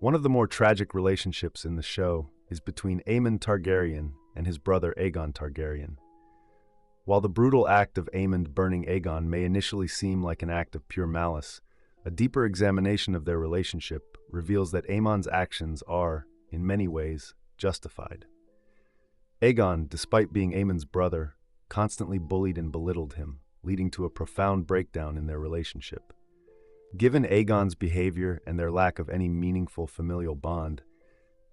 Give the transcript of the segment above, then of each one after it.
One of the more tragic relationships in the show is between Aemond Targaryen and his brother Aegon Targaryen. While the brutal act of Aemond burning Aegon may initially seem like an act of pure malice, a deeper examination of their relationship reveals that Aemond's actions are, in many ways, justified. Aegon, despite being Aemond's brother, constantly bullied and belittled him, leading to a profound breakdown in their relationship. Given Aegon's behavior and their lack of any meaningful familial bond,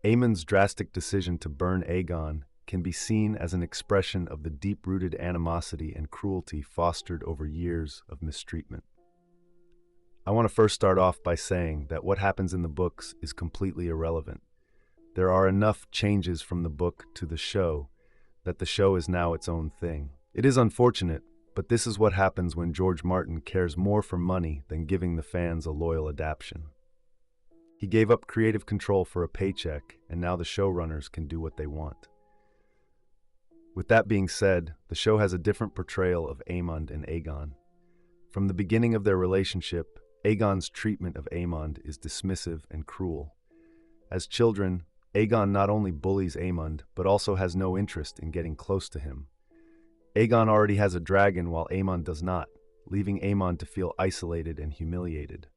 Aemond's drastic decision to burn Aegon can be seen as an expression of the deep-rooted animosity and cruelty fostered over years of mistreatment. I want to first start off by saying that what happens in the books is completely irrelevant. There are enough changes from the book to the show that the show is now its own thing. It is unfortunate, but this is what happens when George Martin cares more for money than giving the fans a loyal adaptation. He gave up creative control for a paycheck, and now the showrunners can do what they want. With that being said, the show has a different portrayal of Aemond and Aegon. From the beginning of their relationship, Aegon's treatment of Aemond is dismissive and cruel. As children, Aegon not only bullies Aemond, but also has no interest in getting close to him. Aegon already has a dragon while Aemond does not, leaving Aemond to feel isolated and humiliated.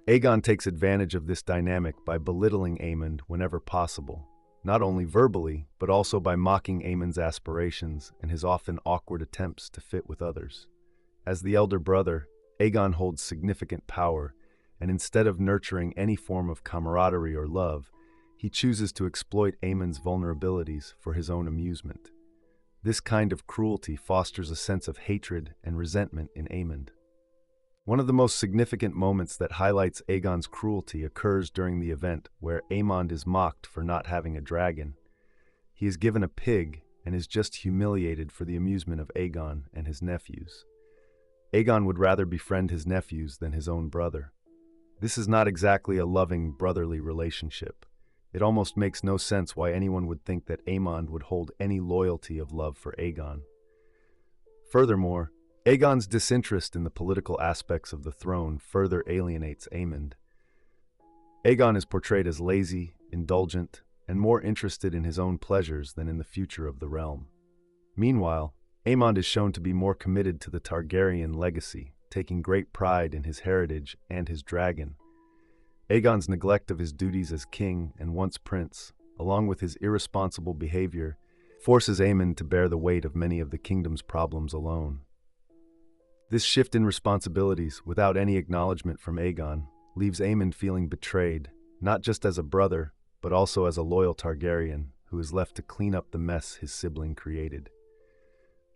Aegon takes advantage of this dynamic by belittling Aemond whenever possible, not only verbally, but also by mocking Aemond's aspirations and his often awkward attempts to fit with others. As the elder brother, Aegon holds significant power, and instead of nurturing any form of camaraderie or love, he chooses to exploit Aemond's vulnerabilities for his own amusement. This kind of cruelty fosters a sense of hatred and resentment in Aemond. One of the most significant moments that highlights Aegon's cruelty occurs during the event where Aemond is mocked for not having a dragon. He is given a pig and is just humiliated for the amusement of Aegon and his nephews. Aegon would rather befriend his nephews than his own brother. This is not exactly a loving, brotherly relationship. It almost makes no sense why anyone would think that Aemond would hold any loyalty of love for Aegon. Furthermore, Aegon's disinterest in the political aspects of the throne further alienates Aemond. Aegon is portrayed as lazy, indulgent, and more interested in his own pleasures than in the future of the realm. Meanwhile, Aemond is shown to be more committed to the Targaryen legacy, taking great pride in his heritage and his dragon. Aegon's neglect of his duties as king and once prince, along with his irresponsible behavior, forces Aemond to bear the weight of many of the kingdom's problems alone. This shift in responsibilities, without any acknowledgement from Aegon, leaves Aemond feeling betrayed, not just as a brother, but also as a loyal Targaryen who is left to clean up the mess his sibling created.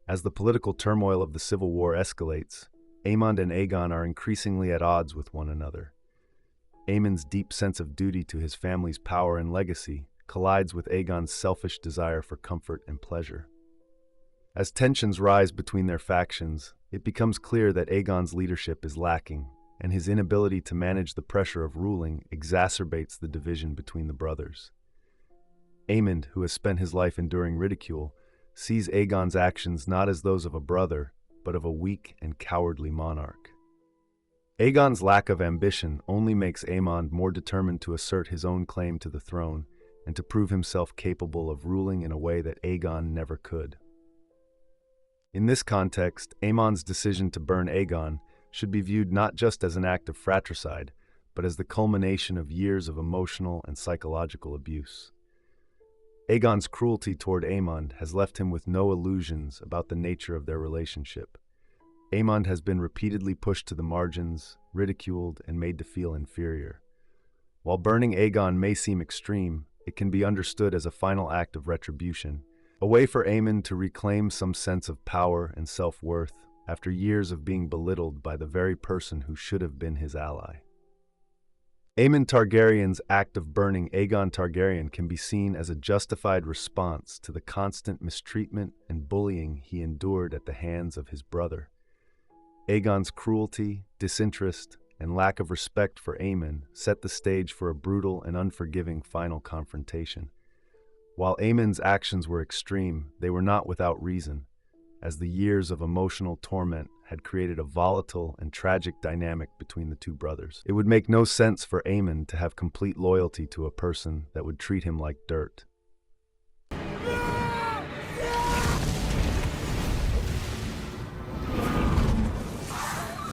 As the political turmoil of the Civil War escalates, Aemond and Aegon are increasingly at odds with one another. Aemond's deep sense of duty to his family's power and legacy collides with Aegon's selfish desire for comfort and pleasure. As tensions rise between their factions, it becomes clear that Aegon's leadership is lacking, and his inability to manage the pressure of ruling exacerbates the division between the brothers. Aemond, who has spent his life enduring ridicule, sees Aegon's actions not as those of a brother, but of a weak and cowardly monarch. Aegon's lack of ambition only makes Aemond more determined to assert his own claim to the throne and to prove himself capable of ruling in a way that Aegon never could. In this context, Aemond's decision to burn Aegon should be viewed not just as an act of fratricide, but as the culmination of years of emotional and psychological abuse. Aegon's cruelty toward Aemond has left him with no illusions about the nature of their relationship. Aemond has been repeatedly pushed to the margins, ridiculed, and made to feel inferior. While burning Aegon may seem extreme, it can be understood as a final act of retribution, a way for Aemond to reclaim some sense of power and self-worth after years of being belittled by the very person who should have been his ally. Aemond Targaryen's act of burning Aegon Targaryen can be seen as a justified response to the constant mistreatment and bullying he endured at the hands of his brother. Aegon's cruelty, disinterest, and lack of respect for Aemond set the stage for a brutal and unforgiving final confrontation. While Aemond's actions were extreme, they were not without reason, as the years of emotional torment had created a volatile and tragic dynamic between the two brothers. It would make no sense for Aemond to have complete loyalty to a person that would treat him like dirt.